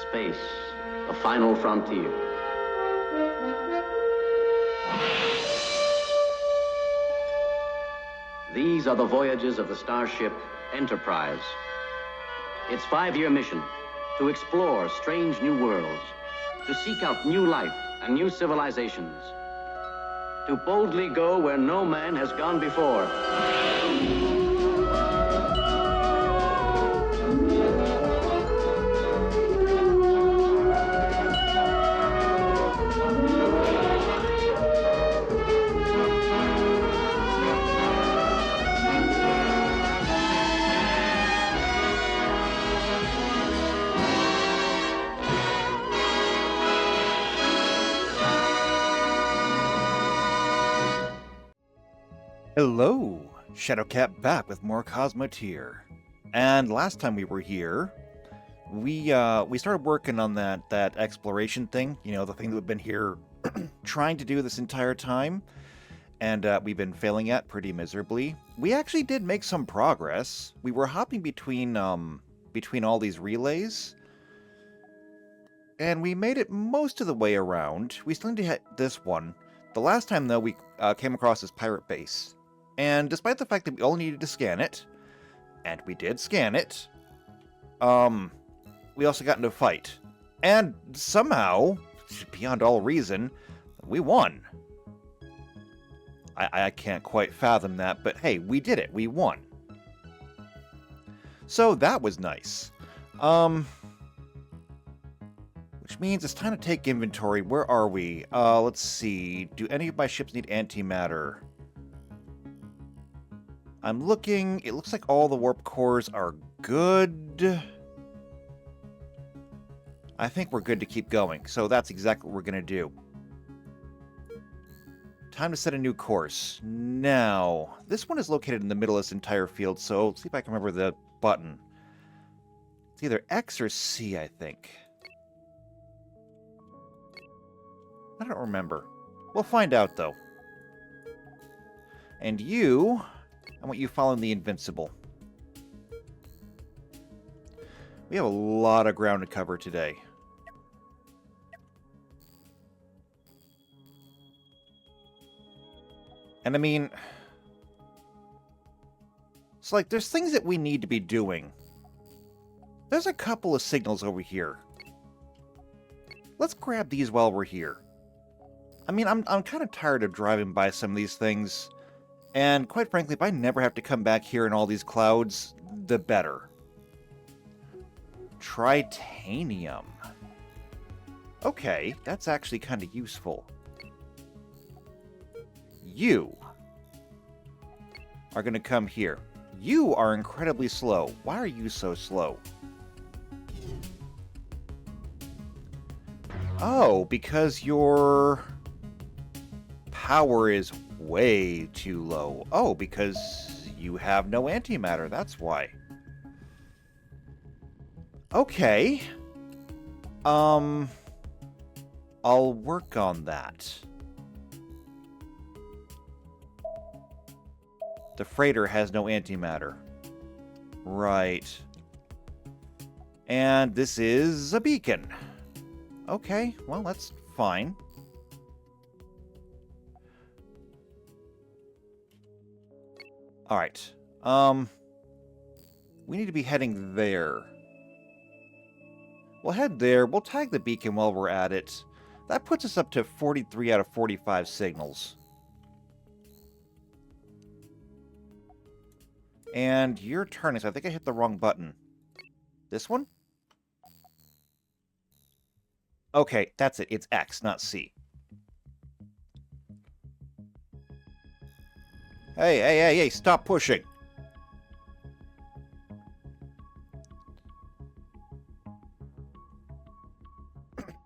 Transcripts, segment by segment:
Space, the final frontier. These are the voyages of the starship Enterprise. Its 5-year mission, to explore strange new worlds, to seek out new life and new civilizations, to boldly go where no man has gone before. Hello, Shadowcat back with more Cosmoteer. And last time we were here, we started working on that exploration thing, you know, the thing that we've been here trying to do this entire time, and we've been failing at pretty miserably. We actually did make some progress. We were hopping between all these relays, and we made it most of the way around. We still need to hit this one. The last time, though, we came across this pirate base. And despite the fact that we only needed to scan it, and we did scan it, we also got into a fight. And somehow, beyond all reason, we won. I can't quite fathom that, but hey, we did it. We won. So that was nice. Which means it's time to take inventory. Where are we? Let's see. Do any of my ships need antimatter? I'm looking. It looks like all the warp cores are good. I think we're good to keep going. So that's exactly what we're going to do. Time to set a new course. Now, this one is located in the middle of this entire field, so let's see if I can remember the button. It's either X or C, I think. I don't remember. We'll find out, though. And you... I want you following the Invincible. We have a lot of ground to cover today. And I mean... It's like, there's things that we need to be doing. There's a couple of signals over here. Let's grab these while we're here. I mean, I'm kind of tired of driving by some of these things. And quite frankly, if I never have to come back here in all these clouds, the better. Tritanium. Okay, that's actually kind of useful. You are going to come here. You are incredibly slow. Why are you so slow? Oh, because your power is way too low. Oh, because you have no antimatter. That's why. Okay. I'll work on that. The freighter has no antimatter. Right. And this is a beacon. Okay, well, that's fine. Alright. We need to be heading there. We'll head there. We'll tag the beacon while we're at it. That puts us up to 43 out of 45 signals. And you're turning, so I think I hit the wrong button. This one? Okay, that's it. It's X, not C. Hey, stop pushing.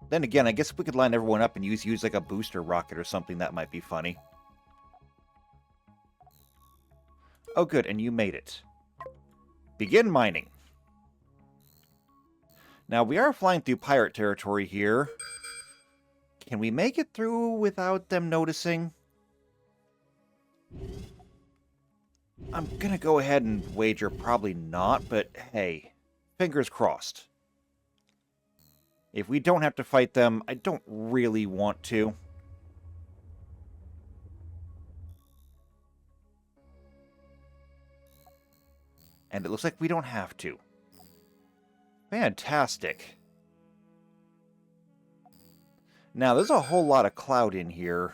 Then again, I guess if we could line everyone up and use like a booster rocket or something, that might be funny. Oh good, and you made it. Begin mining. Now, we are flying through pirate territory here. Can we make it through without them noticing? I'm gonna go ahead and wager probably not, but hey, fingers crossed. If we don't have to fight them, I don't really want to. And it looks like we don't have to. Fantastic. Now, there's a whole lot of cloud in here.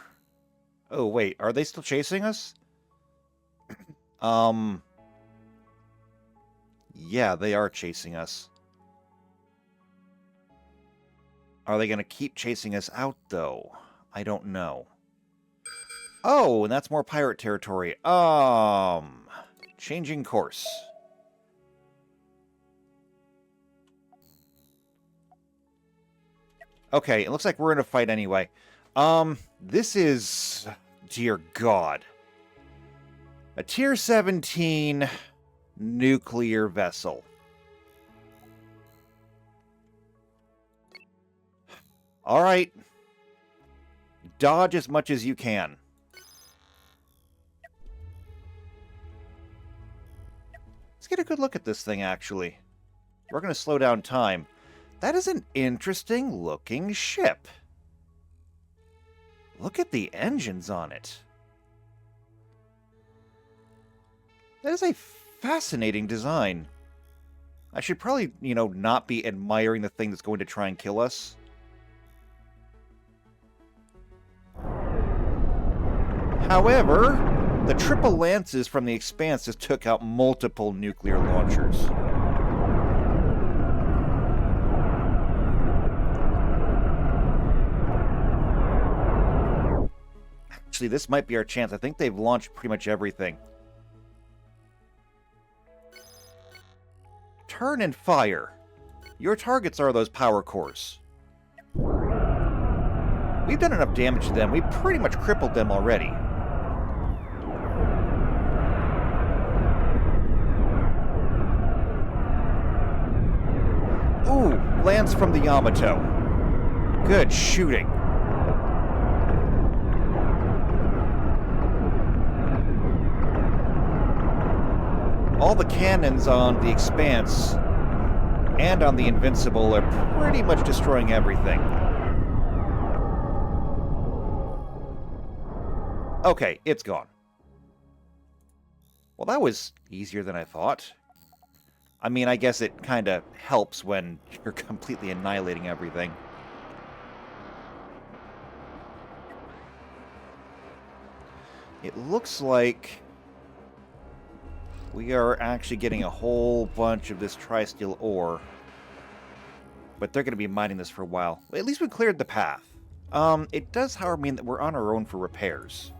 Oh, wait, are they still chasing us? Yeah, they are chasing us. Are they going to keep chasing us out, though? I don't know. Oh, and that's more pirate territory. Changing course. Okay, it looks like we're in a fight anyway. This is... Dear God. A Tier 17 nuclear vessel. Alright. Dodge as much as you can. Let's get a good look at this thing, actually. We're going to slow down time. That is an interesting-looking ship. Look at the engines on it. That is a fascinating design. I should probably, not be admiring the thing that's going to try and kill us. However, the triple lances from the Expanse just took out multiple nuclear launchers. Actually, this might be our chance. I think they've launched pretty much everything. Turn and fire. Your targets are those power cores. We've done enough damage to them. We've pretty much crippled them already. Ooh, lance from the Yamato. Good shooting. All the cannons on the Expanse and on the Invincible are pretty much destroying everything. Okay, it's gone. Well, that was easier than I thought. I mean, I guess it kind of helps when you're completely annihilating everything. It looks like we are actually getting a whole bunch of this tri-steel ore. But they're going to be mining this for a while. At least we cleared the path. It does, however, mean that we're on our own for repairs.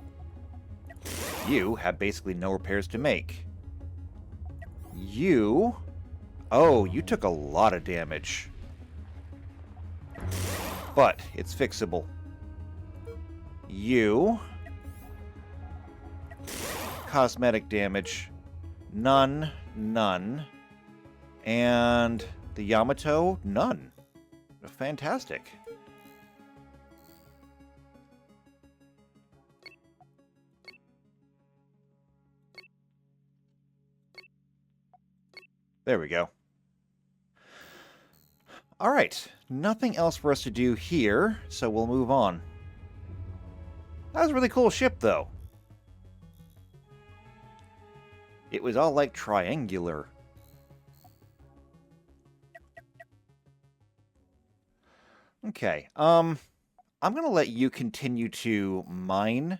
You have basically no repairs to make. You... Oh, you took a lot of damage. But it's fixable. You... Cosmetic damage. None, none. And the Yamato, none. Fantastic. There we go. All right, nothing else for us to do here, so we'll move on. That was a really cool ship, though. It was all like triangular. Okay, I'm gonna let you continue to mine.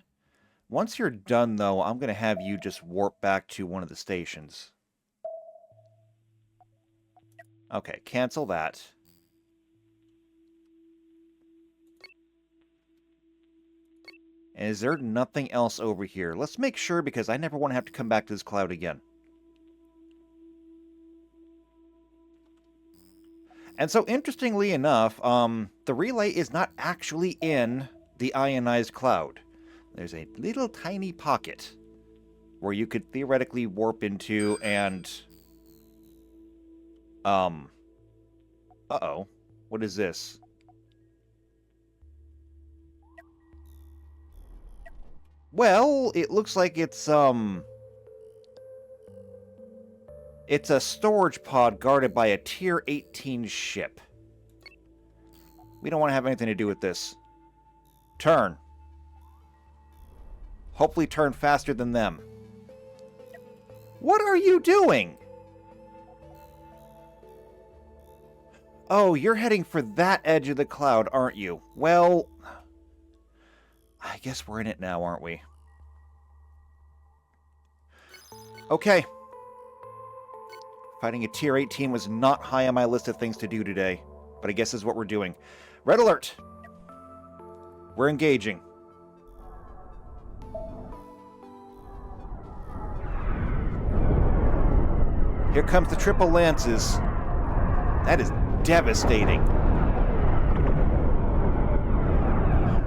Once you're done, though, I'm gonna have you just warp back to one of the stations. Okay, cancel that. And is there nothing else over here? Let's make sure, because I never want to have to come back to this cloud again. And so, interestingly enough, the relay is not actually in the ionized cloud. There's a little tiny pocket where you could theoretically warp into and... Uh-oh. What is this? Well, it looks like it's a storage pod guarded by a Tier 18 ship. We don't want to have anything to do with this. Turn. Hopefully turn faster than them. What are you doing? Oh, you're heading for that edge of the cloud, aren't you? Well, I guess we're in it now, aren't we? Okay. Fighting a Tier 18 was not high on my list of things to do today, but I guess this is what we're doing. Red alert! We're engaging. Here comes the triple lances. That is devastating.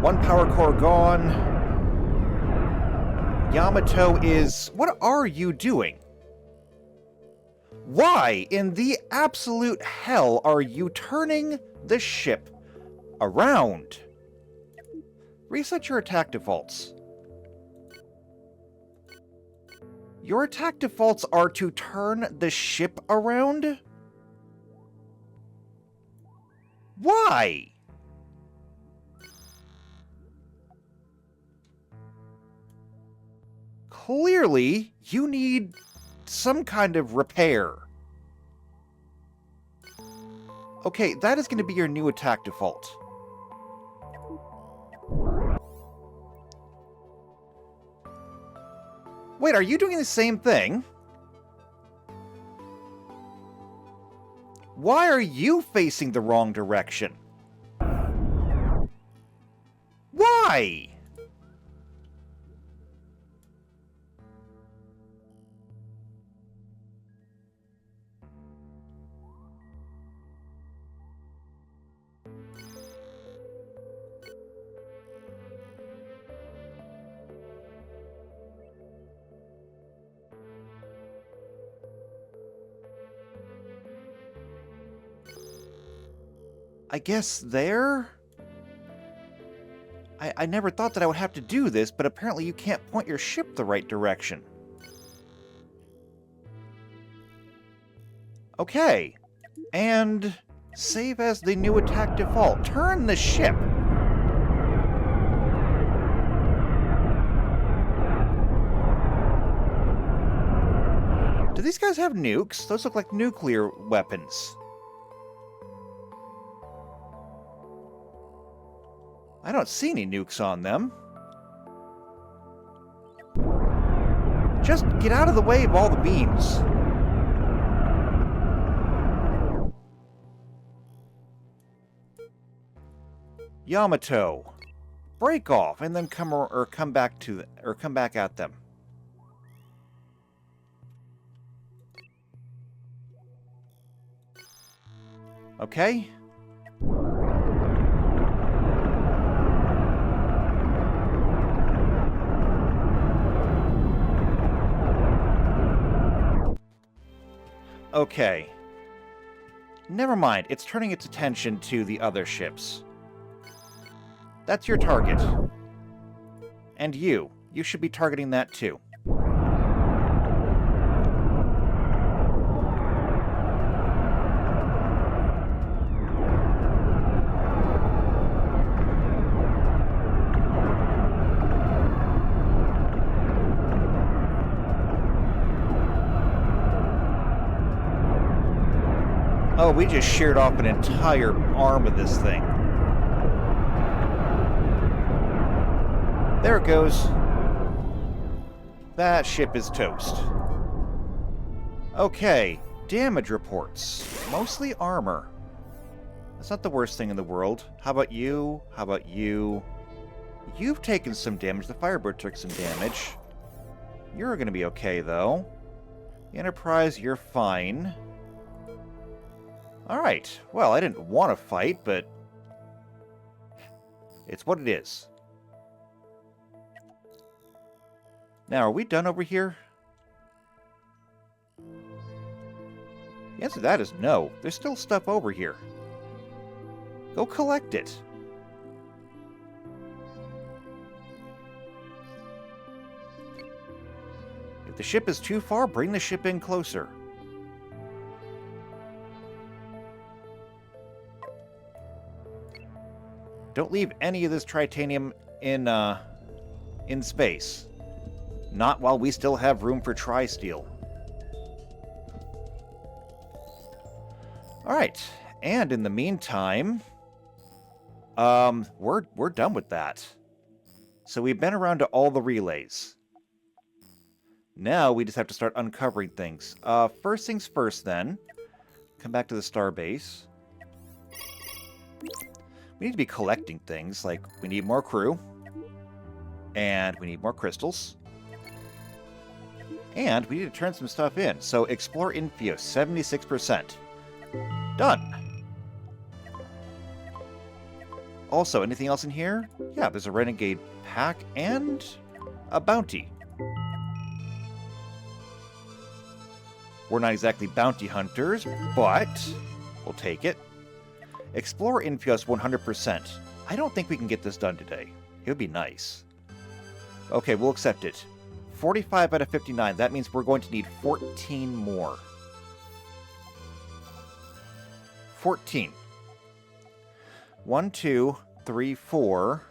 One power core gone. Yamato is... What are you doing? Why in the absolute hell are you turning the ship around? Reset your attack defaults. Your attack defaults are to turn the ship around? Why? Clearly, you need some kind of repair. Okay, that is going to be your new attack default. Wait, are you doing the same thing? Why are you facing the wrong direction? Why? I guess there? I never thought that I would have to do this, but apparently you can't point your ship the right direction. Okay. And save as the new attack default. Turn the ship! Do these guys have nukes? Those look like nuclear weapons. I don't see any nukes on them. Just get out of the way of all the beams. Yamato, break off and then come back at them. Okay. Okay. Never mind, it's turning its attention to the other ships. That's your target. And you should be targeting that too. Oh, we just sheared off an entire arm of this thing. There it goes. That ship is toast. Okay, damage reports. Mostly armor. That's not the worst thing in the world. How about you? How about you? You've taken some damage. The Firebird took some damage. You're gonna be okay, though. The Enterprise, you're fine. Alright, well, I didn't want to fight, but it's what it is. Now, are we done over here? The answer to that is no. There's still stuff over here. Go collect it. If the ship is too far, bring the ship in closer. Don't leave any of this tritanium in space. Not while we still have room for tri-steel. Alright, and in the meantime, we're done with that. So we've been around to all the relays. Now we just have to start uncovering things. First things first then, come back to the starbase. We need to be collecting things, like we need more crew, and we need more crystals, and we need to turn some stuff in. So explore Infio, 76%. Done. Also, anything else in here? Yeah, there's a renegade pack and a bounty. We're not exactly bounty hunters, but we'll take it. Explore Infios 100%. I don't think we can get this done today. It would be nice. Okay, we'll accept it. 45 out of 59. That means we're going to need 14 more. 14. 1, 2, 3, 4,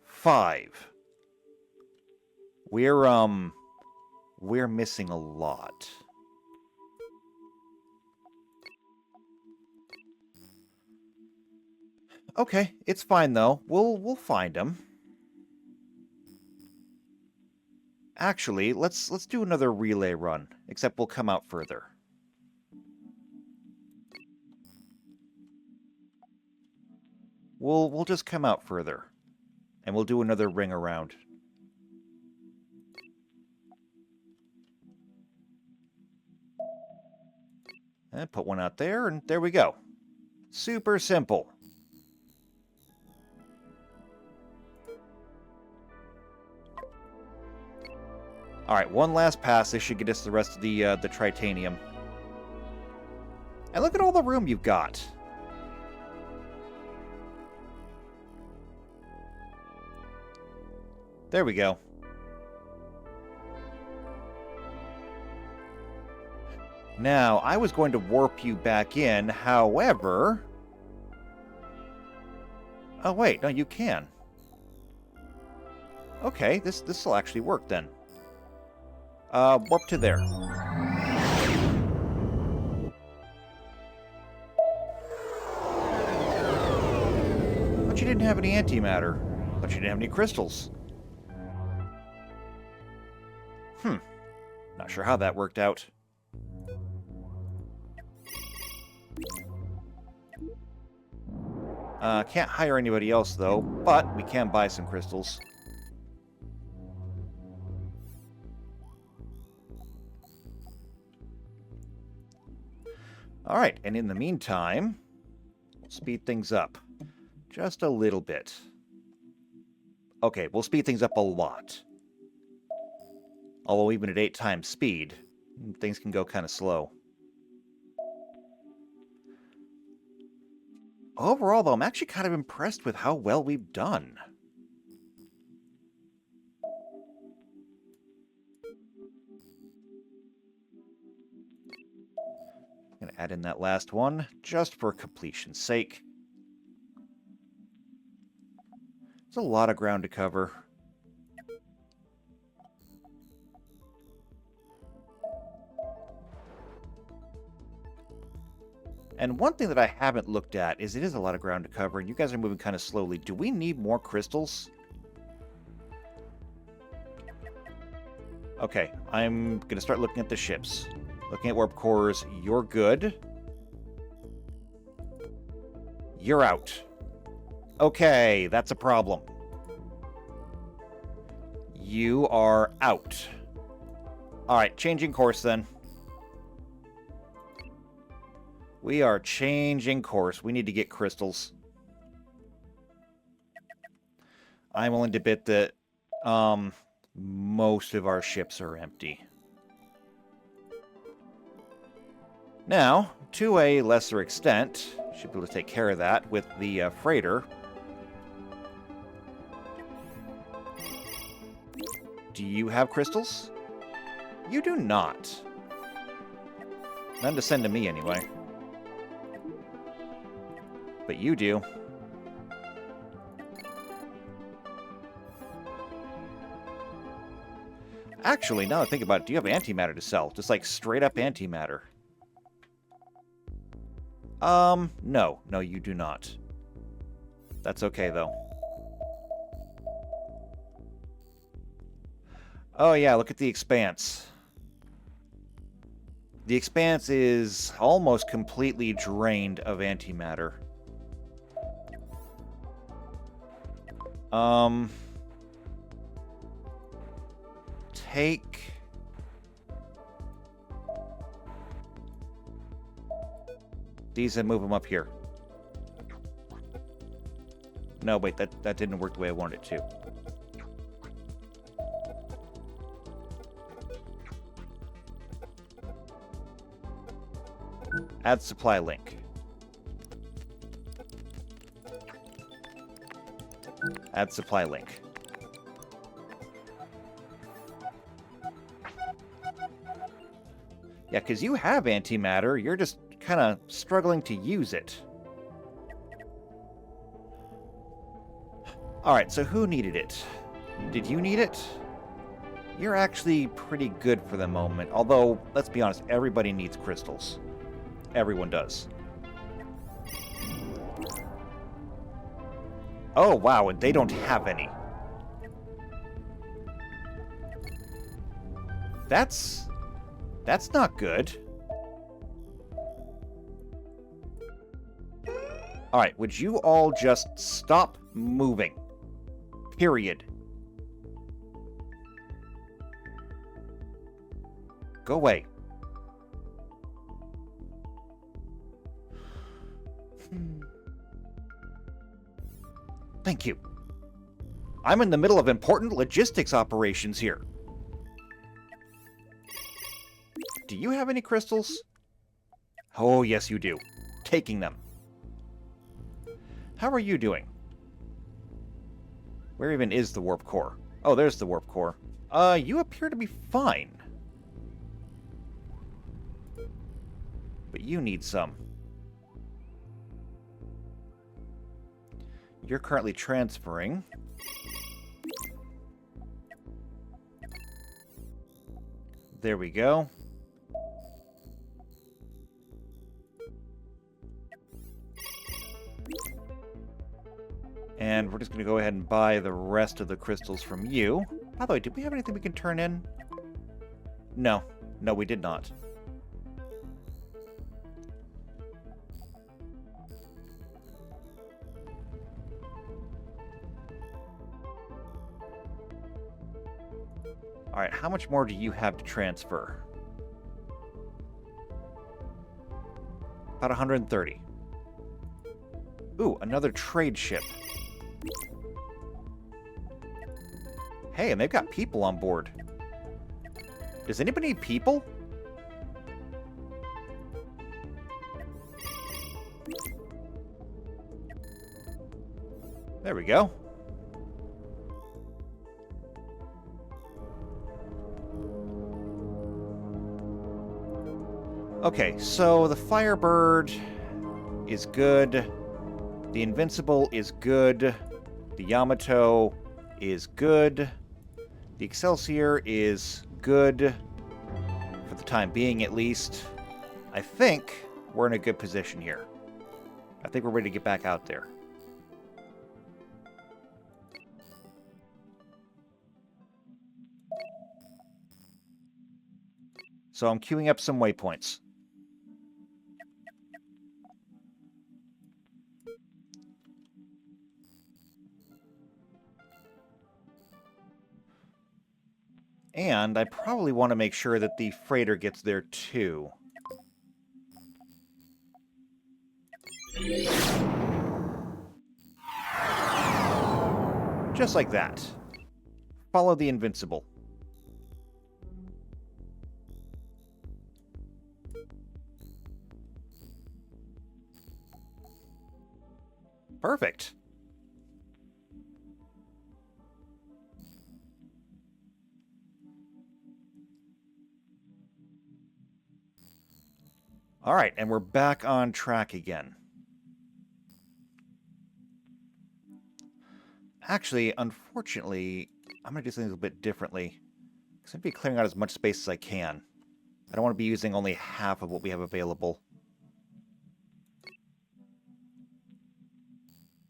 5. We're missing a lot. Okay, it's fine though. We'll find them. Actually, let's do another relay run, except we'll come out further. We'll just come out further, and we'll do another ring around. And put one out there, and there we go. Super simple. Alright, one last pass. This should get us the rest of the tritanium. And look at all the room you've got. There we go. Now, I was going to warp you back in, however... Oh, wait, no, you can. Okay, this will actually work then. Warp to there. But you didn't have any antimatter. But you didn't have any crystals. Not sure how that worked out. Can't hire anybody else, though, but we can buy some crystals. Alright, and in the meantime, we'll speed things up. Just a little bit. Okay, we'll speed things up a lot. Although even at 8 times speed, things can go kind of slow. Overall, though, I'm actually kind of impressed with how well we've done. I'm going to add in that last one, just for completion's sake. There's a lot of ground to cover. And one thing that I haven't looked at is it is a lot of ground to cover, and you guys are moving kind of slowly. Do we need more crystals? Okay, I'm going to start looking at the ships. Looking at warp cores, you're good. You're out. Okay, that's a problem. You are out. Alright, changing course then. We are changing course. We need to get crystals. I'm willing to bet that most of our ships are empty. Now, to a lesser extent, should be able to take care of that with the freighter. Do you have crystals? You do not. None to send to me, anyway. But you do. Actually, now that I think about it, do you have antimatter to sell? Just like straight up antimatter. No. No, you do not. That's okay, though. Oh, yeah, look at the Expanse. The Expanse is almost completely drained of antimatter. Take... these and move them up here. No, wait, that didn't work the way I wanted it to. Add supply link. Add supply link. Yeah, because you have antimatter, you're just kind of struggling to use it. Alright, so who needed it? Did you need it? You're actually pretty good for the moment, although, let's be honest, everybody needs crystals. Everyone does. Oh, wow, and they don't have any. That's not good. Alright, would you all just stop moving? Period. Go away. Thank you. I'm in the middle of important logistics operations here. Do you have any crystals? Oh, yes, you do. Taking them. How are you doing? Where even is the warp core? Oh, there's the warp core. You appear to be fine. But you need some. You're currently transferring. There we go. And we're just going to go ahead and buy the rest of the crystals from you. By the way, did we have anything we can turn in? No. No, we did not. Alright, how much more do you have to transfer? About 130. Ooh, another trade ship. Hey, and they've got people on board. Does anybody need people? There we go. Okay, so the Firebird is good. The Invincible is good. The Yamato is good. The Excelsior is good. For the time being, at least. I think we're in a good position here. I think we're ready to get back out there. So I'm queuing up some waypoints. And I probably want to make sure that the freighter gets there too. Just like that. Follow the Invincible. Perfect. All right, and we're back on track again. Actually, unfortunately, I'm going to do something a little bit differently. I'm going to be clearing out as much space as I can. I don't want to be using only half of what we have available.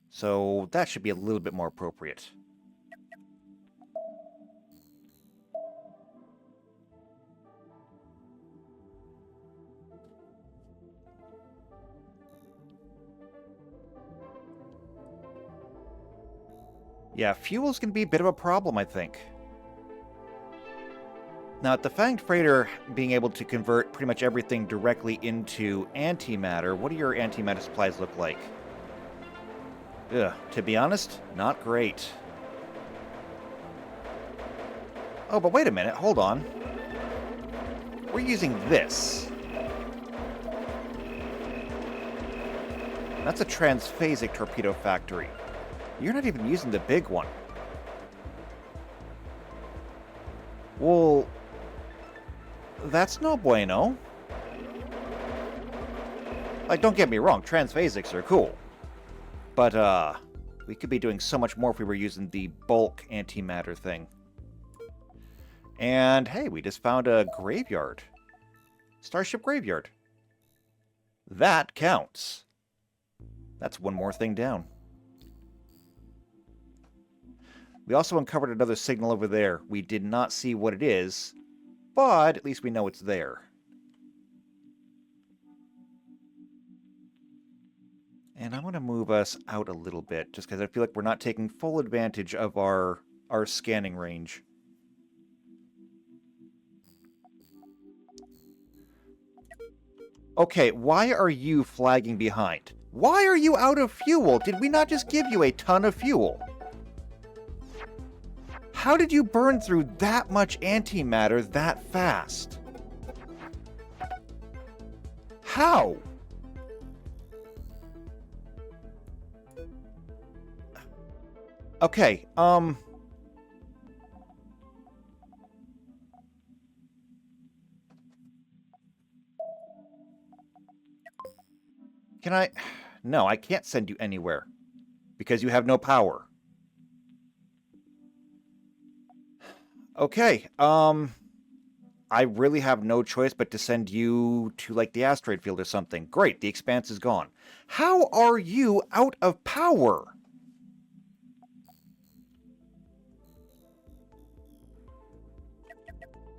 So that should be a little bit more appropriate. Yeah, fuel's going to be a bit of a problem, I think. Now, with the Fanged Freighter being able to convert pretty much everything directly into antimatter, what do your antimatter supplies look like? Ugh, to be honest, not great. Oh, but wait a minute, hold on. We're using this. That's a transphasic torpedo factory. You're not even using the big one. Well, that's no bueno. Like, don't get me wrong, transphasics are cool. But, we could be doing so much more if we were using the bulk antimatter thing. And, hey, we just found a graveyard. Starship graveyard. That counts. That's one more thing down. We also uncovered another signal over there. We did not see what it is, but at least we know it's there. And I'm going to move us out a little bit, just because I feel like we're not taking full advantage of our scanning range. Okay, why are you flagging behind? Why are you out of fuel? Did we not just give you a ton of fuel? How did you burn through that much antimatter that fast? How? Okay, can I... No, I can't send you anywhere. Because you have no power. Okay, I really have no choice but to send you to, like, the asteroid field or something. Great, the expanse is gone. How are you out of power?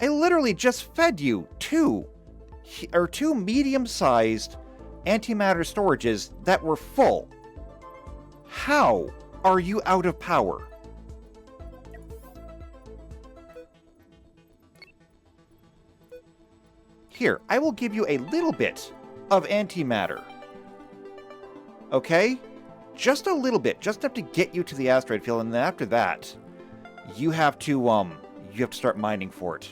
I literally just fed you two medium-sized antimatter storages that were full. How are you out of power? Here, I will give you a little bit of antimatter. Okay? Just a little bit, just enough to get you to the asteroid field, and then after that, you have to start mining for it.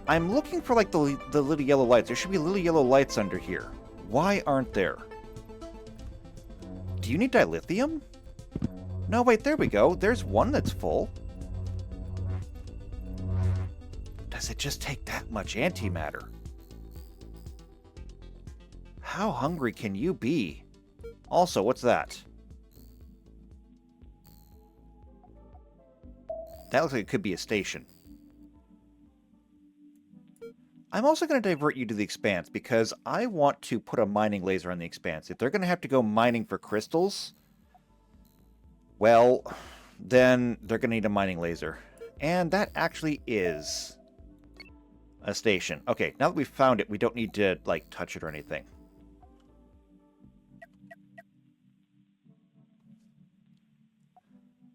I'm looking for, like, the little yellow lights. There should be little yellow lights under here. Why aren't there? Do you need dilithium? No, wait, there we go. There's one that's full. Does it just take that much antimatter? How hungry can you be? Also, what's that? That looks like it could be a station. I'm also going to divert you to the Expanse, because I want to put a mining laser on the Expanse. If they're going to have to go mining for crystals, well, then they're going to need a mining laser. And that actually is a station. Okay, now that we've found it, we don't need to, like, touch it or anything.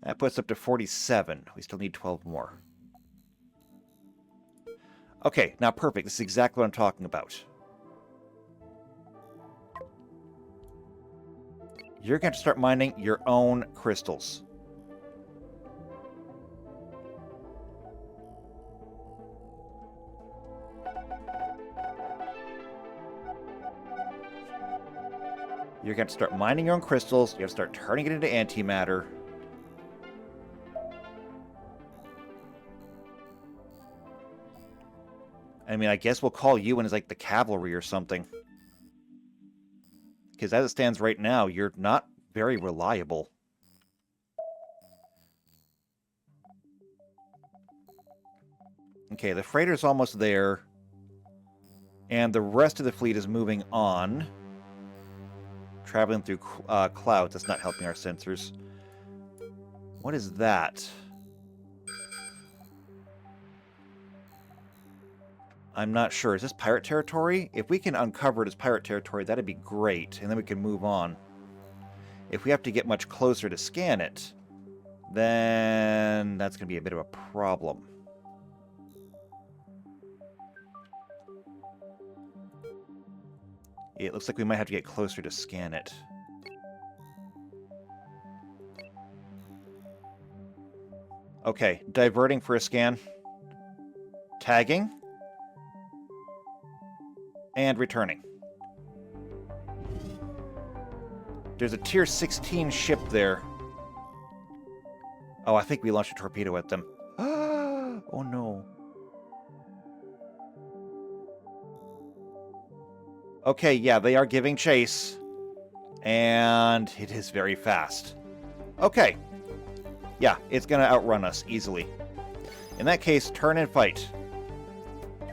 That puts up to 47. We still need 12 more. Okay, now perfect. This is exactly what I'm talking about. You're going to start mining your own crystals. You're going to start mining your own crystals. You have to start turning it into antimatter. I mean, I guess we'll call you in as like the cavalry or something. Because as it stands right now, you're not very reliable. Okay, the freighter's almost there. And the rest of the fleet is moving on. Traveling through clouds. That's not helping our sensors. What is that? I'm not sure. Is this pirate territory? If we can uncover it as pirate territory, that'd be great. And then we can move on. If we have to get much closer to scan it, then that's going to be a bit of a problem. It looks like we might have to get closer to scan it. Okay, diverting for a scan. Tagging. And returning. There's a tier 16 ship there. Oh, I think we launched a torpedo at them. Oh no. Okay, yeah, they are giving chase. And it is very fast. Okay. Yeah, it's going to outrun us easily. In that case, turn and fight.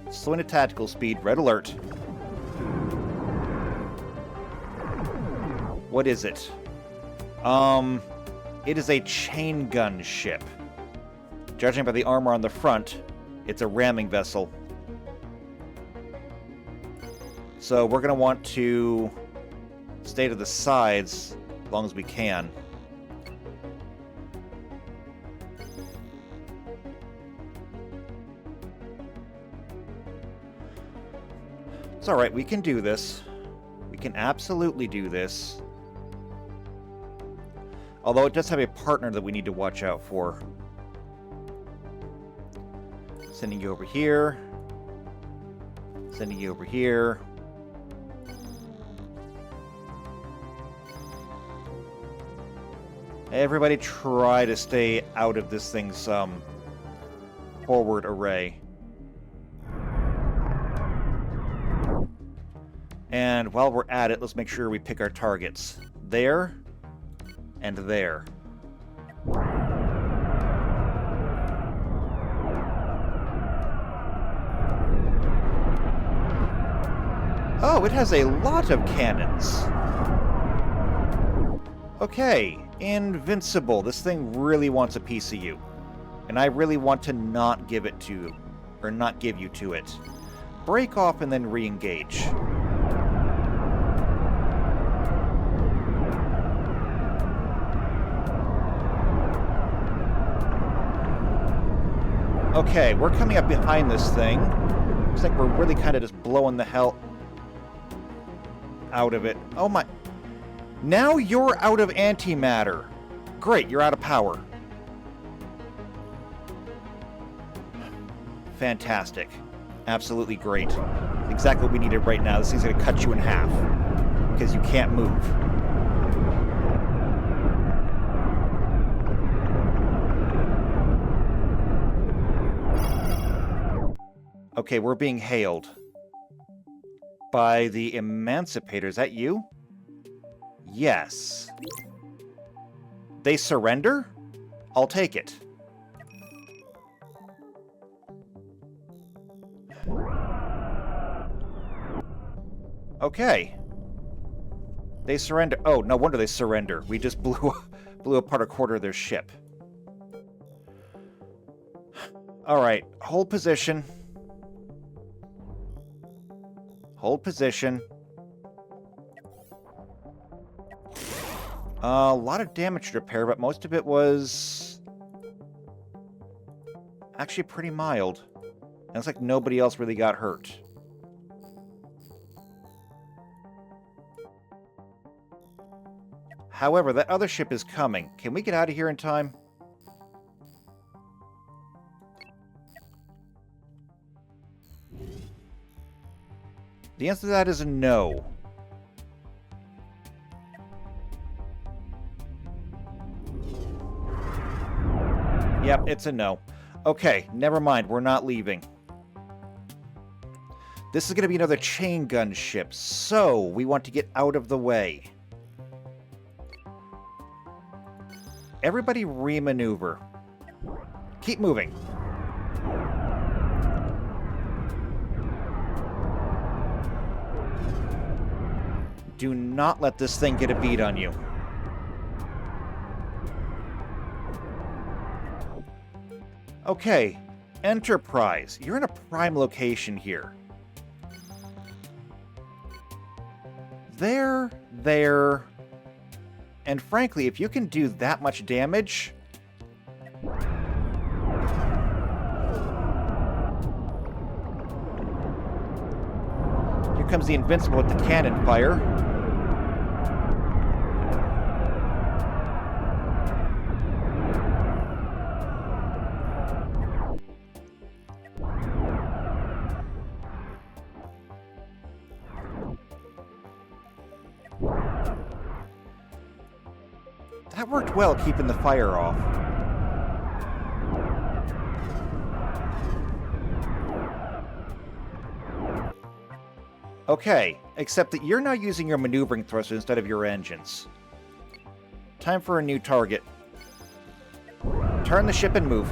Slow into tactical speed, red alert. What is it? It is a chain gun ship. Judging by the armor on the front, it's a ramming vessel. So we're going to want to stay to the sides as long as we can. It's alright, we can do this. We can absolutely do this. Although it does have a partner that we need to watch out for. Sending you over here. Sending you over here. Everybody try to stay out of this thing's forward array. And while we're at it, let's make sure we pick our targets. There and there. Oh, it has a lot of cannons. Okay, invincible. This thing really wants a piece of you. And I really want to not give it to you, or not give you to it. Break off and then re-engage. Okay, we're coming up behind this thing. Looks like we're really kind of just blowing the hell out of it. Oh my... Now you're out of antimatter. Great, you're out of power. Fantastic. Absolutely great. Exactly what we needed right now. This thing's going to cut you in half. Because you can't move. Okay, we're being hailed. By the Emancipator. Is that you? Yes. They surrender? I'll take it. Okay. They surrender. Oh, no wonder they surrender. We just blew apart a quarter of their ship. Alright, hold position. Hold position. A lot of damage to repair, but most of it was actually pretty mild. And it's like nobody else really got hurt. However, that other ship is coming. Can we get out of here in time? The answer to that is a no. Yep, it's a no. Okay, never mind. We're not leaving. This is going to be another chain gun ship, so we want to get out of the way. Everybody remaneuver. Keep moving. Do not let this thing get a beat on you. Okay, Enterprise. You're in a prime location here. There, and frankly, if you can do that much damage... Here comes the Invincible with the cannon fire. That worked well, keeping the fire off. Okay, except that you're now using your maneuvering thrusters instead of your engines. Time for a new target. Turn the ship and move.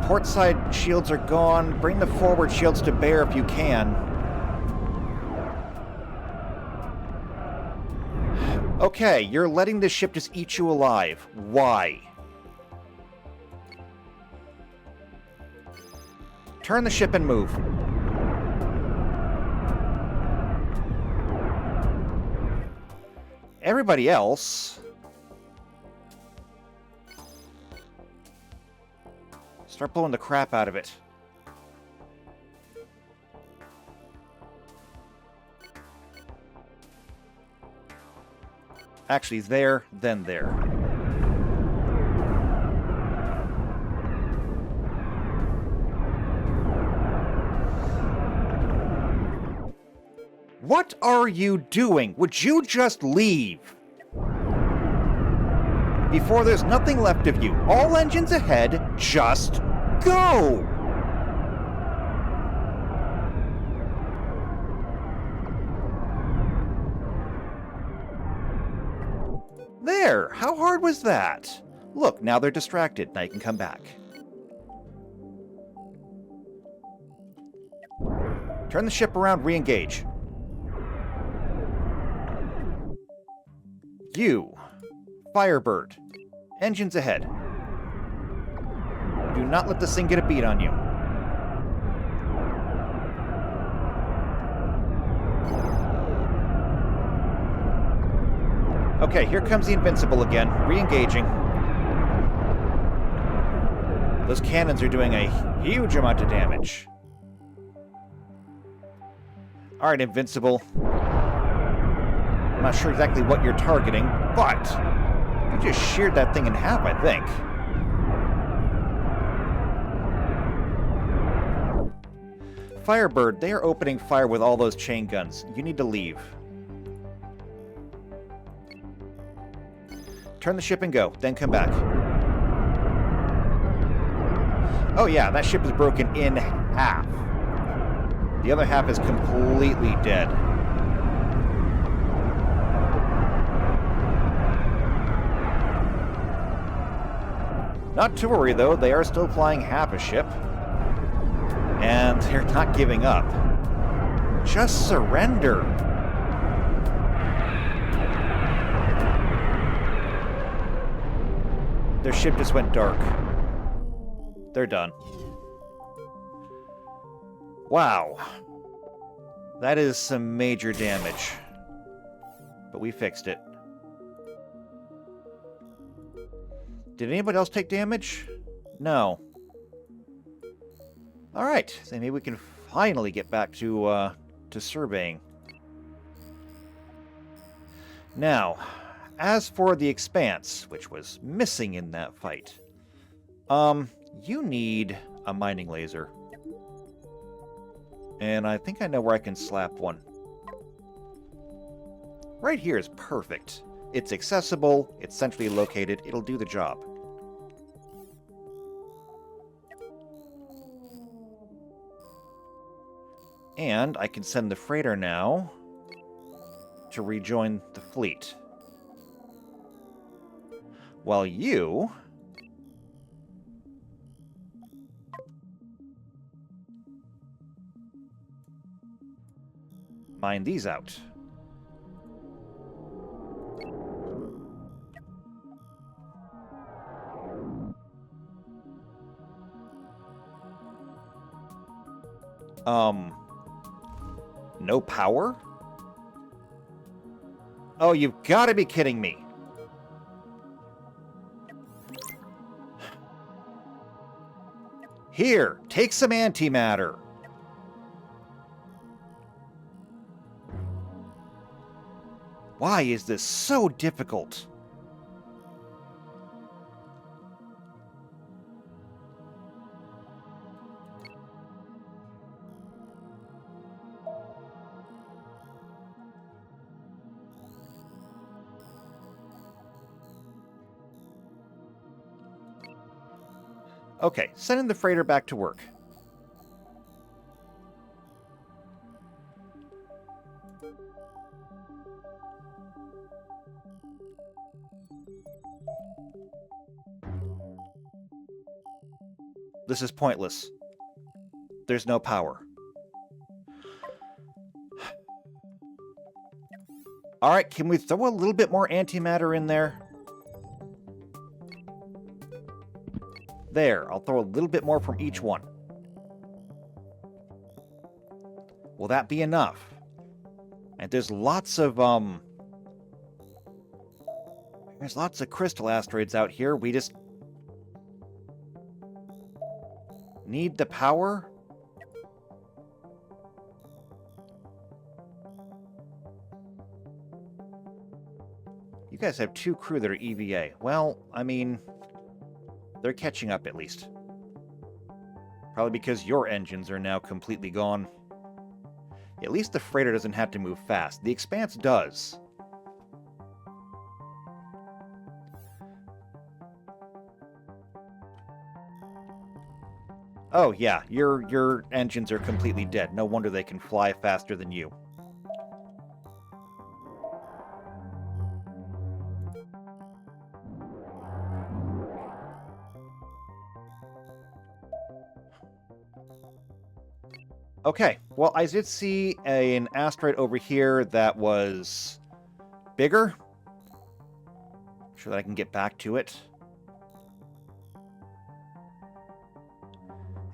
Port side shields are gone. Bring the forward shields to bear if you can. Okay, you're letting this ship just eat you alive. Why? Turn the ship and move. Everybody else... start blowing the crap out of it. Actually, there, then there. What are you doing? Would you just leave? Before there's nothing left of you. All engines ahead, just go! There! How hard was that? Look, now they're distracted. Now you can come back. Turn the ship around, re-engage. You. Firebird. Engines ahead. Do not let this thing get a beat on you. Okay, here comes the Invincible again, re-engaging. Those cannons are doing a huge amount of damage. Alright, Invincible. I'm not sure exactly what you're targeting, but you just sheared that thing in half, I think. Firebird, they are opening fire with all those chain guns. You need to leave. Turn the ship and go, then come back. Oh yeah, that ship is broken in half. The other half is completely dead. Not to worry, though. They are still flying half a ship. And they're not giving up. Just surrender. Their ship just went dark. They're done. Wow. That is some major damage. But we fixed it. Did anybody else take damage? No. Alright, so maybe we can finally get back to surveying. Now, as for the Expanse, which was missing in that fight, you need a mining laser. And I think I know where I can slap one. Right here is perfect. It's accessible, it's centrally located, it'll do the job. And I can send the freighter now to rejoin the fleet. While you... mine these out. No power? Oh, you've got to be kidding me. Here, take some antimatter. Why is this so difficult? Okay, sending the freighter back to work. This is pointless. There's no power. Alright, can we throw a little bit more antimatter in there? There, I'll throw a little bit more from each one. Will that be enough? And there's lots of, there's lots of crystal asteroids out here. We just need the power? You guys have 2 crew that are EVA. Well, I mean... they're catching up, at least. Probably because your engines are now completely gone. At least the freighter doesn't have to move fast. The Expanse does. Oh, yeah, your engines are completely dead. No wonder they can fly faster than you. Okay, well, I did see an asteroid over here that was bigger. Sure that I can get back to it.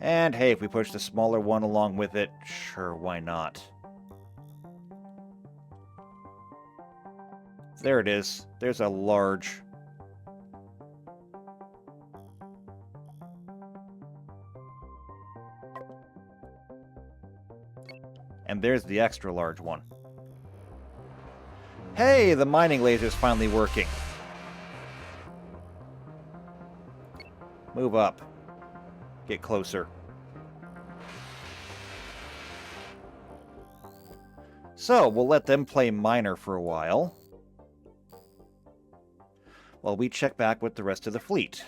And hey, if we push the smaller one along with it, sure, why not? There it is. There's a large. And there's the extra large one. Hey, the mining laser's finally working. Move up. Get closer. So, we'll let them play miner for a while. While we check back with the rest of the fleet.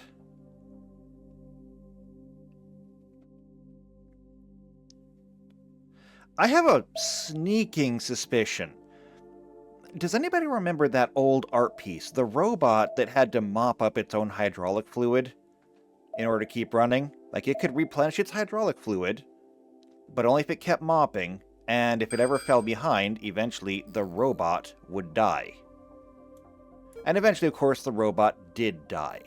I have a sneaking suspicion. Does anybody remember that old art piece? The robot that had to mop up its own hydraulic fluid in order to keep running? Like, it could replenish its hydraulic fluid, but only if it kept mopping, and if it ever fell behind, eventually the robot would die. And eventually, of course, the robot did die.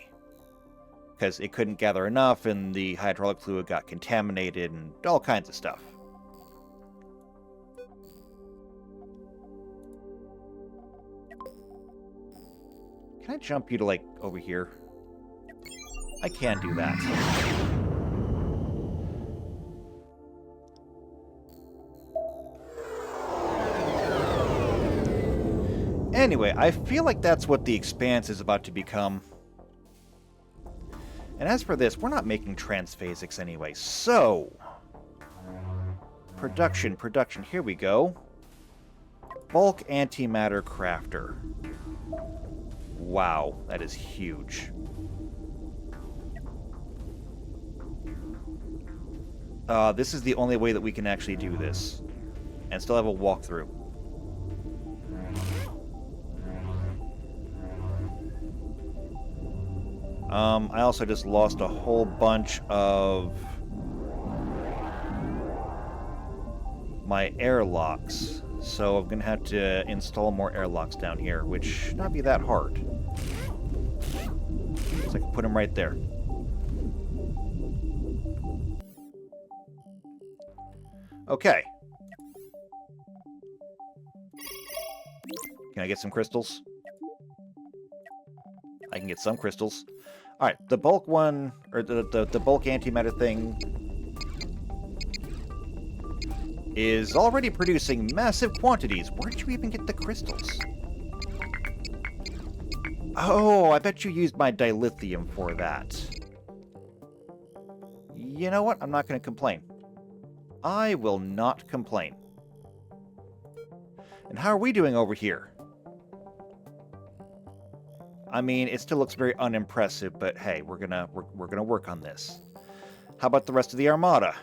Because it couldn't gather enough, and the hydraulic fluid got contaminated, and all kinds of stuff. Can I jump you to, like, over here? I can do that. Anyway, I feel like that's what the Expanse is about to become. And as for this, we're not making transphasics anyway, so... Production, here we go. Bulk antimatter crafter. Wow, that is huge. This is the only way that we can actually do this. and still have a walkthrough. I also just lost a whole bunch of my airlocks, so I'm gonna have to install more airlocks down here, which should not be that hard. So I can put them right there. Okay. Can I get some crystals? I can get some crystals. Alright, the bulk one, or the bulk antimatter thing is already producing massive quantities. Where'd you even get the crystals? Oh, I bet you used my dilithium for that. You know what? I'm not going to complain. I will not complain. And how are we doing over here? I mean, it still looks very unimpressive, but hey, we're gonna work on this. How about the rest of the armada?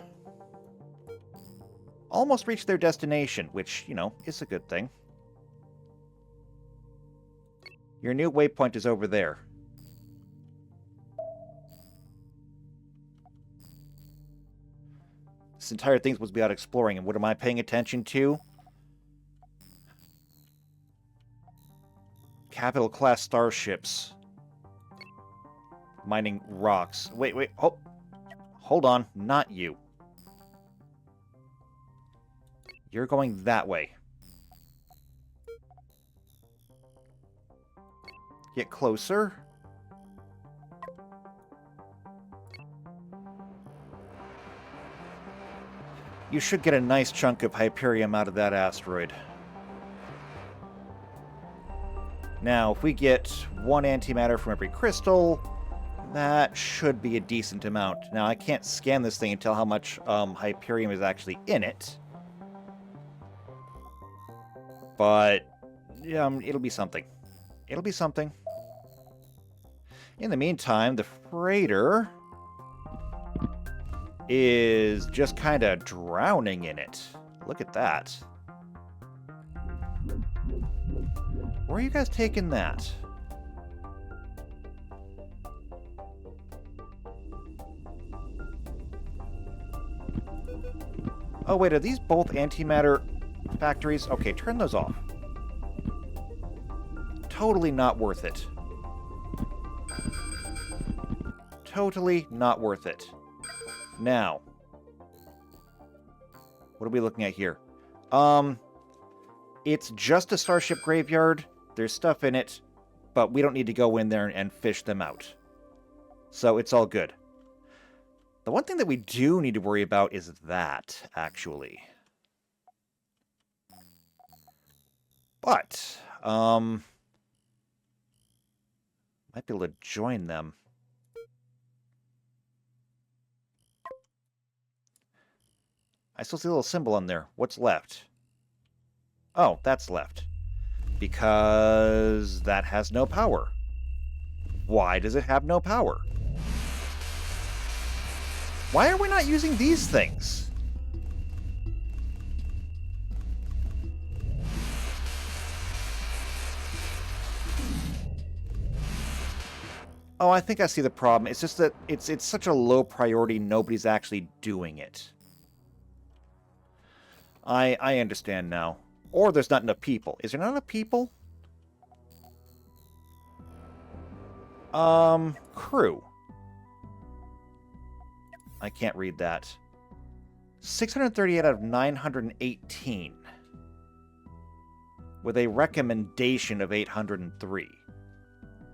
Almost reached their destination, which, you know, is a good thing. Your new waypoint is over there. This entire thing's supposed to be out exploring, and what am I paying attention to? Capital class starships. Mining rocks. Wait, hold on, not you. You're going that way. Get closer. You should get a nice chunk of Hyperium out of that asteroid. Now, if we get one antimatter from every crystal, that should be a decent amount. Now, I can't scan this thing and tell how much Hyperium is actually in it. But, it'll be something. It'll be something. In the meantime, the freighter is just kind of drowning in it. Look at that. Where are you guys taking that? Oh, wait, are these both antimatter factories? Okay, turn those off. Totally not worth it. Totally not worth it. Now, what are we looking at here? It's just a starship graveyard. There's stuff in it, but we don't need to go in there and fish them out. So it's all good. The one thing that we do need to worry about is that, actually. But, might be able to join them. I still see a little symbol on there. What's left? Oh, that's left. Because that has no power. Why does it have no power? Why are we not using these things? Oh, I think I see the problem. It's just that it's such a low priority, nobody's actually doing it. I understand now. Or there's not enough people. Is there not enough people? Crew. I can't read that. 638 out of 918. With a recommendation of 803.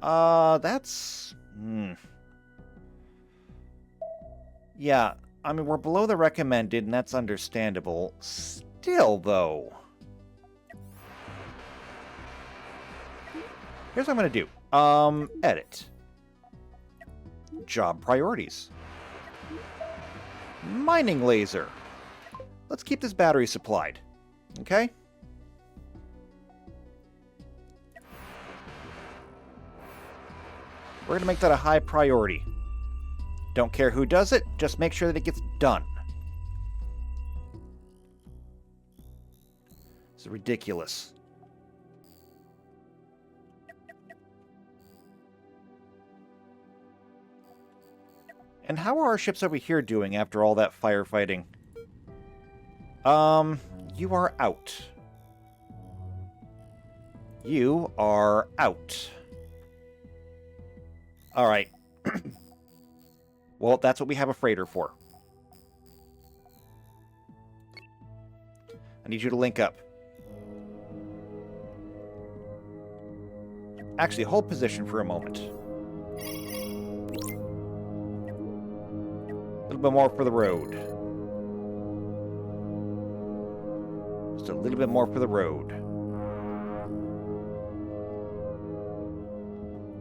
That's... Yeah, I mean, we're below the recommended, and that's understandable. Still, though... Here's what I'm going to do. Edit. Job priorities. Mining laser. Let's keep this battery supplied. Okay? We're going to make that a high priority. Don't care who does it, just make sure that it gets done. It's ridiculous. And how are our ships over here doing after all that firefighting? You are out. You are out. Alright. Well, that's what we have a freighter for. I need you to link up. Actually, hold position for a moment. A little bit more for the road. Just a little bit more for the road.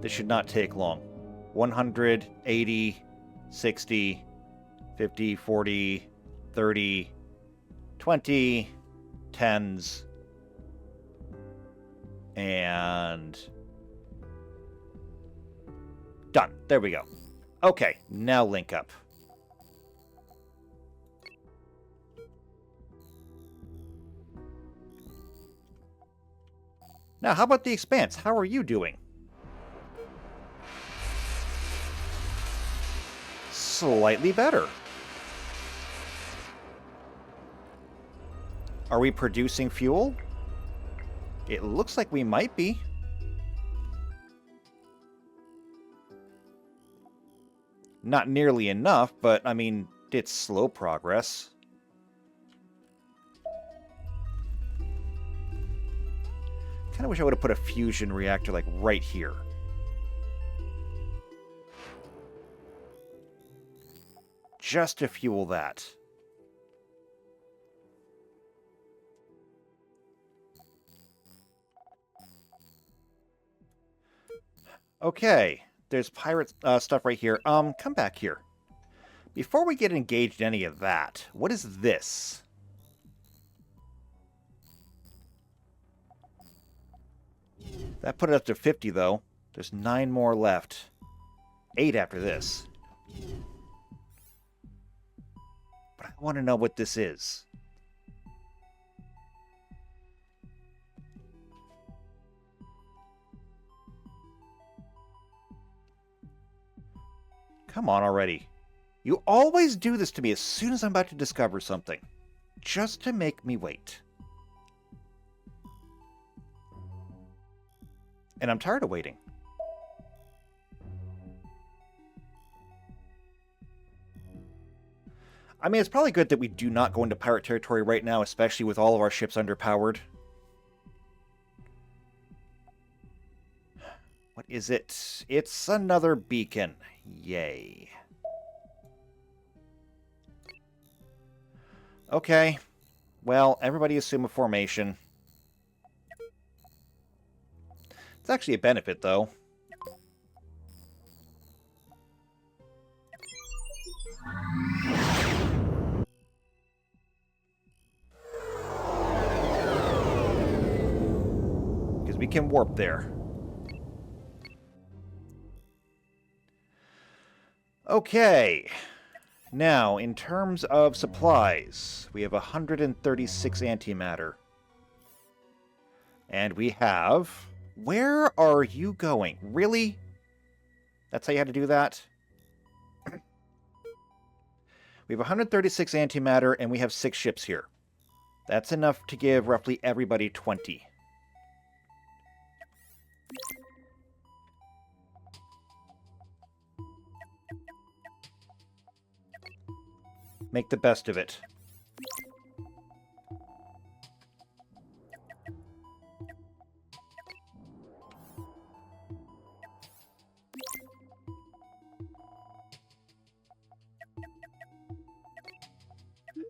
This should not take long. 100, 80, 60, 50, 40, 30, 20, 10s, and done. There we go. Okay, now link up. Now, how about the Expanse? How are you doing? Slightly better. Are we producing fuel? It looks like we might be. Not nearly enough, but, I mean, it's slow progress. Kinda wish I would have put a fusion reactor, like, right here. Just to fuel that. Okay, there's pirate stuff right here. Come back here. Before we get engaged in any of that, what is this? That put it up to 50, though. There's 9 more left. 8 after this. But I want to know what this is. Come on already. You always do this to me as soon as I'm about to discover something. Just to make me wait. And I'm tired of waiting. I mean, it's probably good that we do not go into pirate territory right now, especially with all of our ships underpowered. What is it? It's another beacon. Yay. Okay. Well, everybody assume a formation. It's actually a benefit, though. Because we can warp there. Okay. Now, in terms of supplies, we have 136 antimatter. And we have... Where are you going? Really? That's how you had to do that? We have 136 antimatter, and we have 6 ships here. That's enough to give roughly everybody 20. Make the best of it.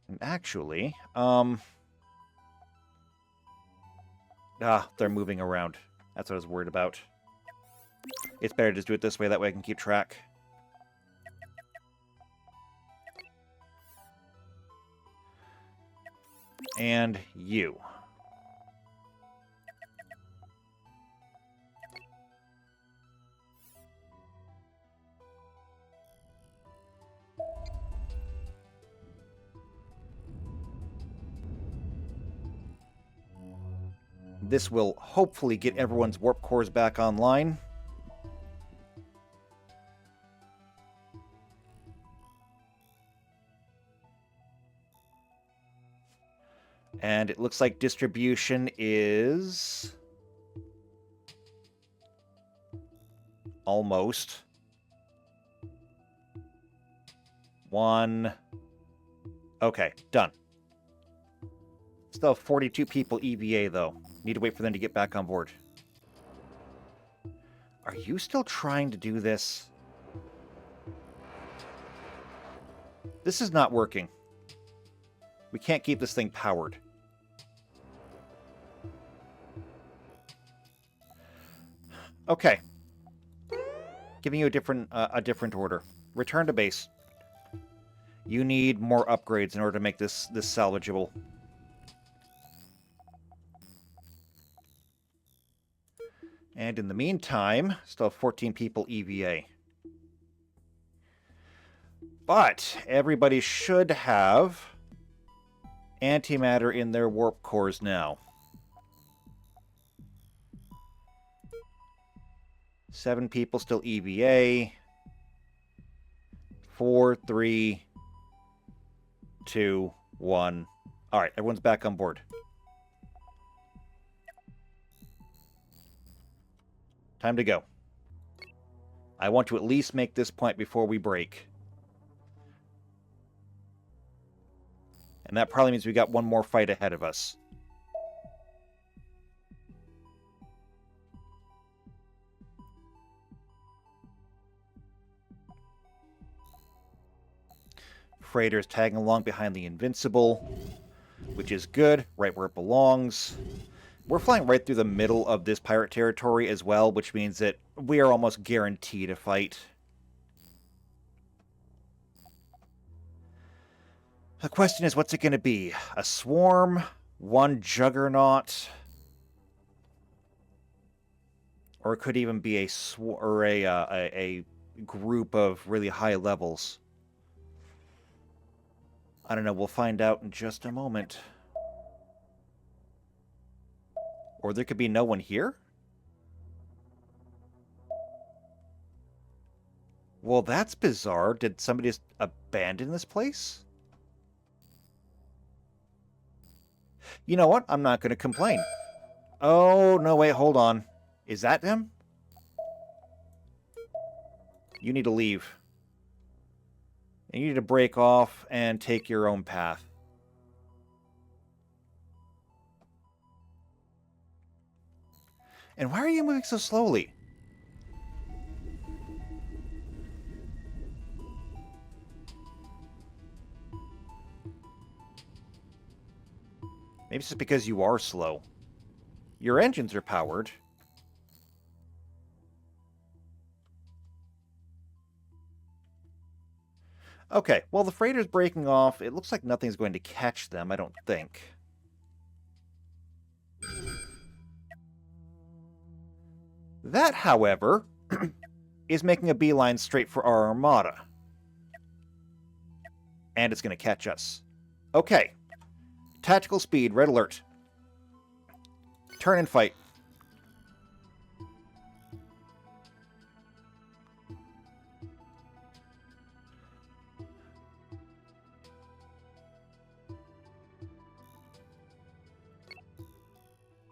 And actually, they're moving around. That's what I was worried about. It's better to just do it this way, that way I can keep track. And you. This will hopefully get everyone's warp cores back online. And it looks like distribution is almost 1. Okay, done. Still have 42 people EVA, though. Need to wait for them to get back on board. Are you still trying to do this? This is not working. We can't keep this thing powered. Okay. Giving you a different order. Return to base. You need more upgrades in order to make this salvageable. And in the meantime, still have 14 people EVA. But everybody should have antimatter in their warp cores now. 7 people still EVA. 4, 3, 2, 1. All right, everyone's back on board. Time to go. I want to at least make this point before we break. And that probably means we got one more fight ahead of us. Freighter's tagging along behind the Invincible, which is good, right where it belongs. We're flying right through the middle of this pirate territory as well, which means that we are almost guaranteed a fight. The question is, what's it going to be? A swarm? One juggernaut? Or it could even be a group of really high levels. I don't know, we'll find out in just a moment. Or there could be no one here? Well, that's bizarre. Did somebody just abandon this place? You know what? I'm not going to complain. Oh, no, wait, hold on. Is that him? You need to leave. And you need to break off and take your own path. And why are you moving so slowly? Maybe it's just because you are slow. Your engines are powered. Okay, well, the freighter's breaking off. It looks like nothing's going to catch them, I don't think. That, however, is making a beeline straight for our armada. And it's going to catch us. Okay. Tactical speed, red alert. Turn and fight.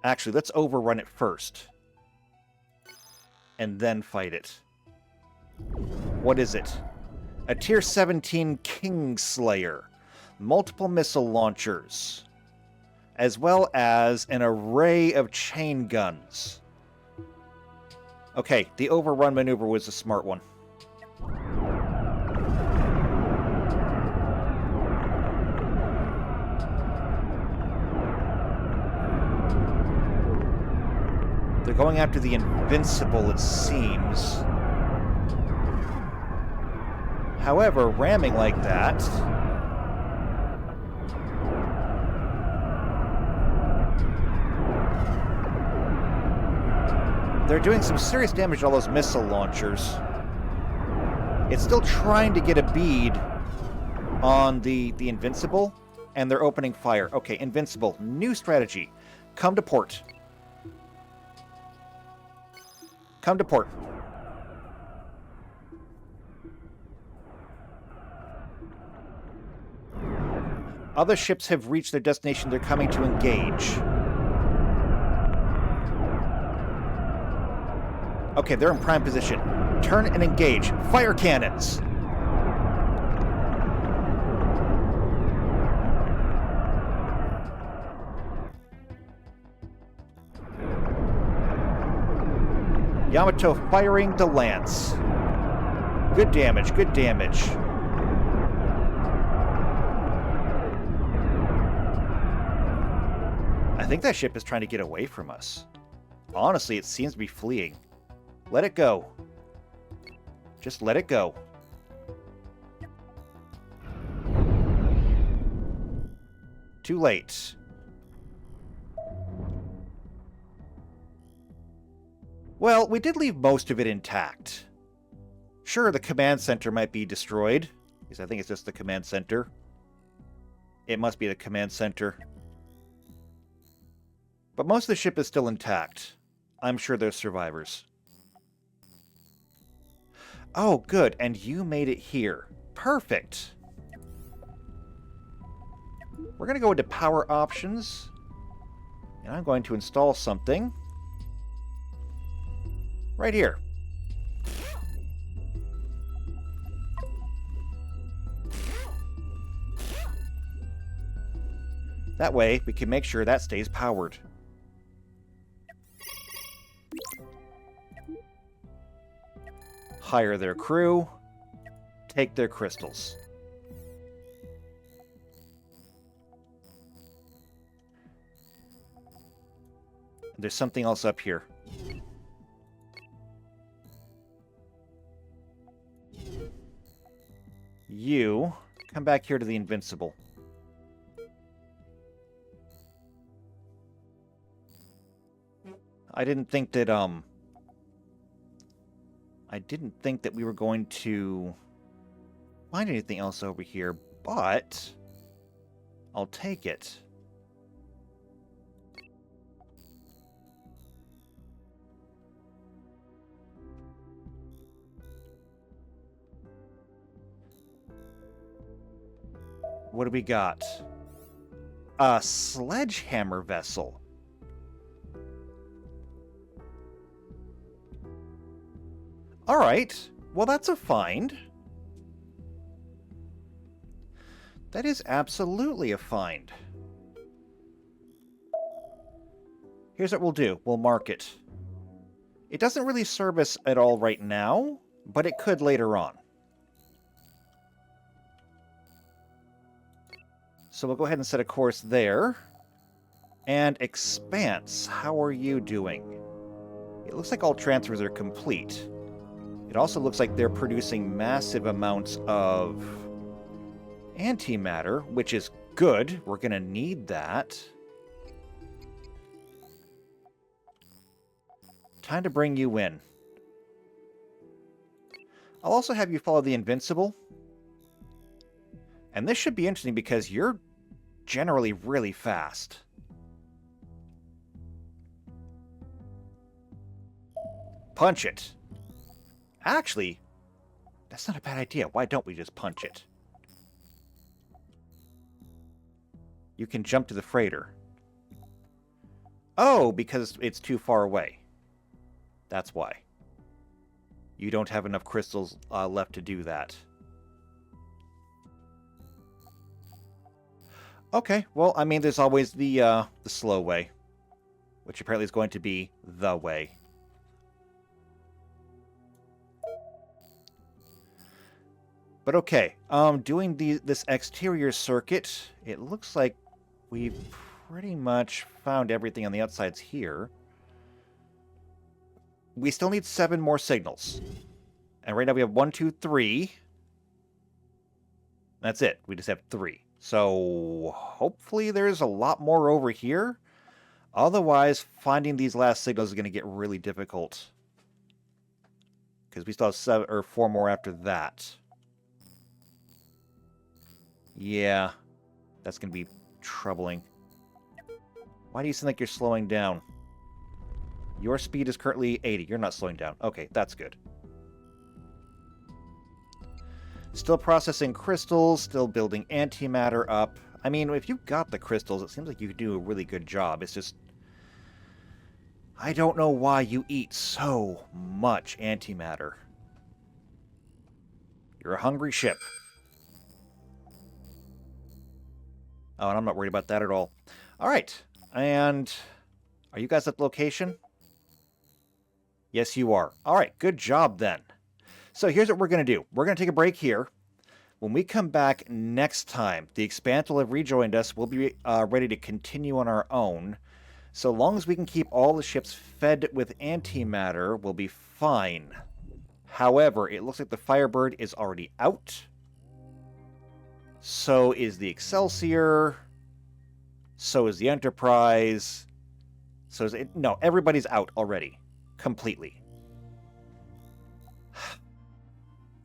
Actually, let's overrun it first. And then fight it. What is it? A Tier 17 Kingslayer. Multiple missile launchers. As well as an array of chain guns. Okay, the overrun maneuver was a smart one. They're going after the Invincible, it seems. However, ramming like that... they're doing some serious damage to all those missile launchers. It's still trying to get a bead on the Invincible, and they're opening fire. Okay, Invincible, new strategy. Come to port. Come to port. Other ships have reached their destination. They're coming to engage. Okay, they're in prime position. Turn and engage. Fire cannons! Yamato firing the lance. Good damage, good damage. I think that ship is trying to get away from us. Honestly, it seems to be fleeing. Let it go. Just let it go. Too late. Well, we did leave most of it intact. Sure, the command center might be destroyed, because I think it's just the command center. It must be the command center. But most of the ship is still intact. I'm sure there's survivors. Oh, good, and you made it here. Perfect. We're going to go into power options, and I'm going to install something right here. That way, we can make sure that stays powered. Hire their crew. Take their crystals. There's something else up here. You come back here to the Invincible. I didn't think that we were going to find anything else over here, but I'll take it. What do we got? A sledgehammer vessel. Alright, well that's a find. That is absolutely a find. Here's what we'll do. We'll mark it. It doesn't really serve us at all right now, but it could later on. So we'll go ahead and set a course there. And Expanse, how are you doing? It looks like all transfers are complete. It also looks like they're producing massive amounts of antimatter, which is good. We're going to need that. Time to bring you in. I'll also have you follow the Invincible. And this should be interesting because you're generally really fast. Punch it. Actually, that's not a bad idea. Why don't we just punch it? You can jump to the freighter. Oh, because it's too far away. That's why. You don't have enough crystals left to do that. Okay, well, I mean, there's always the slow way, which apparently is going to be the way. But okay, doing this exterior circuit, it looks like we've pretty much found everything on the outsides here. We still need 7 more signals. And right now we have 1, 2, 3. That's it. We just have 3. So hopefully there's a lot more over here. Otherwise, finding these last signals is going to get really difficult. Because we still have 7 or 4 more after that. Yeah, that's going to be troubling. Why do you seem like you're slowing down? Your speed is currently 80. You're not slowing down. Okay, that's good. Still processing crystals, still building antimatter up. I mean, if you got the crystals, it seems like you could do a really good job. It's just... I don't know why you eat so much antimatter. You're a hungry ship. Oh, and I'm not worried about that at all. Alright, and... Are you guys at the location? Yes, you are. Alright, good job then. So here's what we're going to do. We're going to take a break here. When we come back next time, the Expanse will have rejoined us. We'll be ready to continue on our own. So long as we can keep all the ships fed with antimatter, we'll be fine. However, it looks like the Firebird is already out. So is the Excelsior. So is the Enterprise. So is it... No, everybody's out already. Completely.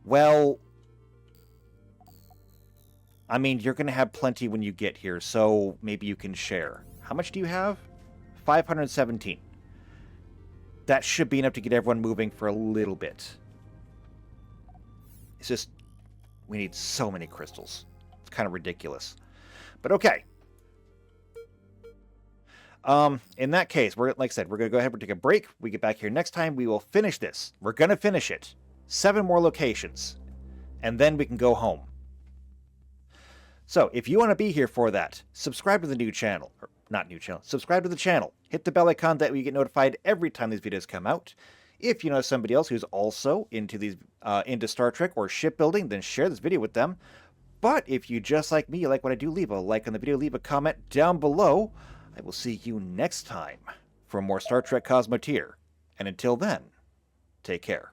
Well, I mean, you're going to have plenty when you get here, so maybe you can share. How much do you have? 517. That should be enough to get everyone moving for a little bit. It's just, we need so many crystals. It's kind of ridiculous. But okay. In that case, like I said, we're going to go ahead and take a break. We get back here next time. We will finish this. We're going to finish it. 7 more locations. And then we can go home. So, if you want to be here for that, subscribe to the new channel. Or, not new channel. Subscribe to the channel. Hit the bell icon that way you get notified every time these videos come out. If you know somebody else who's also into Star Trek or shipbuilding, then share this video with them. But if you just like me, you like what I do, leave a like on the video, leave a comment down below. I will see you next time for more Star Trek Cosmoteer. And until then, take care.